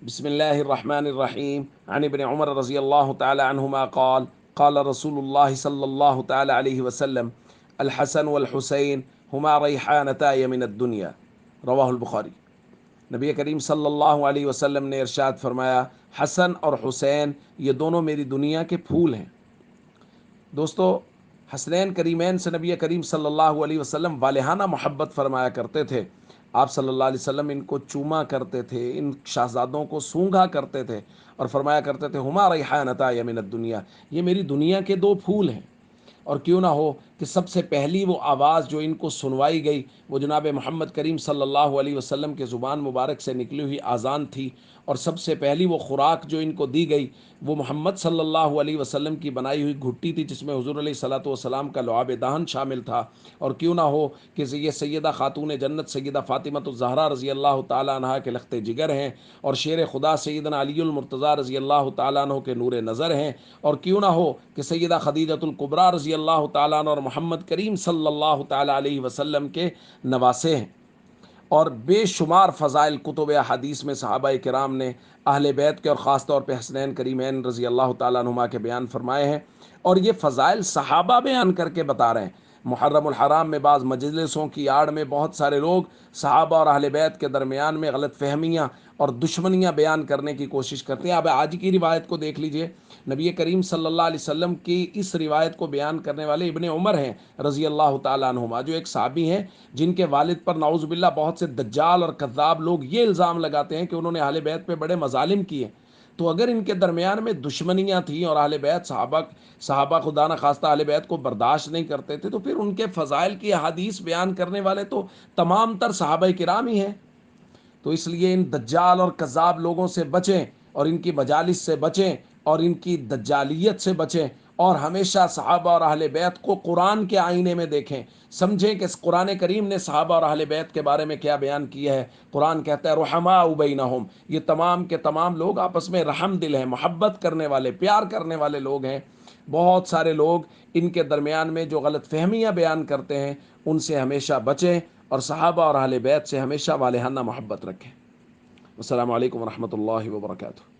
بسم الله الرحمن الرحيم عن ابن عمر رضي الله تعالى عنهما قال قال رسول الله صلى الله تعالى عليه وسلم الحسن والحسين هما ريحانتاي من الدنيا رواہ البخاری۔ نبی کریم صلی اللہ علیہ وسلم نے ارشاد فرمایا، حسن اور حسین یہ دونوں میری دنیا کے پھول ہیں۔ دوستو، حسنین کریمین سے نبی کریم صلی اللہ علیہ وسلم والہانہ محبت فرمایا کرتے تھے۔ آپ صلی اللہ علیہ وسلم ان کو چوما کرتے تھے، ان شہزادوں کو سونگھا کرتے تھے اور فرمایا کرتے تھے ہما ریحانتایا من الدنیا، یہ میری دنیا کے دو پھول ہیں۔ اور کیوں نہ ہو کہ سب سے پہلی وہ آواز جو ان کو سنوائی گئی وہ جناب محمد کریم صلی اللہ علیہ وسلم کے زبان مبارک سے نکلی ہوئی اذان تھی، اور سب سے پہلی وہ خوراک جو ان کو دی گئی وہ محمد صلی اللہ علیہ وسلم کی بنائی ہوئی گھٹی تھی، جس میں حضور علیہ الصلوۃ والسلام کا لعاب دہن شامل تھا۔ اور کیوں نہ ہو کہ یہ سیدہ خاتون جنت سیدہ فاطمہ الزہرا رضی اللہ تعالیٰ عنہ کے لخت جگر ہیں، اور شیر خدا سیدنا علی المرتضیٰ رضی اللہ تعالیٰ عنہ کے نور نظر ہیں، اور کیوں نہ ہو کہ سیدہ خدیجۃ الکبریٰ رضی اللہ تعالیٰ عنہ اور محمد کریم صلی اللہ تعالیٰ علیہ وسلم کے نواسے ہیں۔ اور بے شمار فضائل کتب احادیث میں صحابہ کرام نے اہل بیت کے اور خاص طور پہ حسنین کریمین رضی اللہ تعالیٰ عنہما کے بیان فرمائے ہیں، اور یہ فضائل صحابہ بیان کر کے بتا رہے ہیں۔ محرم الحرام میں بعض مجلسوں کی آڑ میں بہت سارے لوگ صحابہ اور اہل بیت کے درمیان میں غلط فہمیاں اور دشمنیاں بیان کرنے کی کوشش کرتے ہیں۔ اب آج کی روایت کو دیکھ لیجئے، نبی کریم صلی اللہ علیہ وسلم کی اس روایت کو بیان کرنے والے ابن عمر ہیں رضی اللہ تعالیٰ عنہما، جو ایک صحابی ہیں جن کے والد پر نعوذ باللہ بہت سے دجال اور کذاب لوگ یہ الزام لگاتے ہیں کہ انہوں نے اہل بیت پہ بڑے مظالم کیے۔ تو اگر ان کے درمیان میں دشمنیاں تھیں اور اہل بیت صحابہ خدا نہ خواستہ اہل بیت کو برداشت نہیں کرتے تھے، تو پھر ان کے فضائل کی احادیث بیان کرنے والے تو تمام تر صحابہ کرام ہی ہیں۔ تو اس لیے ان دجال اور کذاب لوگوں سے بچیں، اور ان کی مجالس سے بچیں، اور ان کی دجالیت سے بچیں، اور ہمیشہ صحابہ اور اہل بیت کو قرآن کے آئینے میں دیکھیں، سمجھیں کہ قرآن کریم نے صحابہ اور اہل بیت کے بارے میں کیا بیان کیا ہے۔ قرآن کہتا ہے رحماء بینہم، یہ تمام کے تمام لوگ آپس میں رحم دل ہیں، محبت کرنے والے، پیار کرنے والے لوگ ہیں۔ بہت سارے لوگ ان کے درمیان میں جو غلط فہمیاں بیان کرتے ہیں ان سے ہمیشہ بچیں، اور صحابہ اور اہل بیت سے ہمیشہ والہانہ محبت رکھیں۔ السلام علیکم ورحمۃ اللہ وبرکاتہ۔